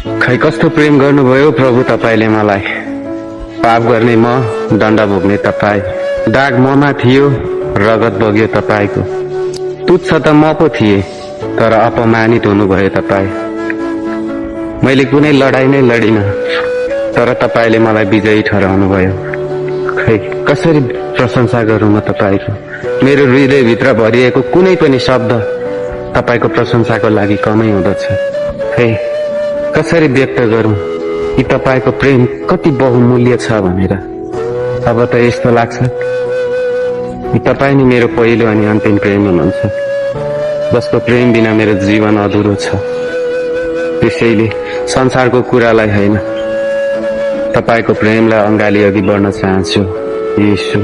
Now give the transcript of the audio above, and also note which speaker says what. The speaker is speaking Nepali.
Speaker 1: खै कस्तो प्रेम गर्नुभयो प्रभु तपाईले मलाई। पाप गर्ने म, दण्ड भोग्ने तपाई। दाग ममा थियो, रगत बग्यो तपाईको। तुच्छ त म पो थिए, तर अपमानित हुनुभयो तपाई। मैले कुनै लडाई नै लडिन, तर तपाईले मलाई विजयी ठहराउनु भयो। खै कसरी प्रशंसा गरौँ म तपाईको। मेरो हृदयभित्र भरिएको कुनै पनि शब्द तपाईको प्रशंसाको लागि कमै हुँदछ। खै कसरी व्यक्त गरौँ कि तपाईको प्रेम कति बहुमूल्य छ भनेर। अब त यस्तो लाग्छ कि तपाई नै मेरो पहिलो अनि अन्तिम प्रेम हुनुहुन्छ, जसको प्रेम बिना मेरो जीवन अधुरो छ। त्यसैले संसारको कुरालाई होइन, तपाईको प्रेमलाई अँगाली अघि बढ्न चाहन्छु। येशू।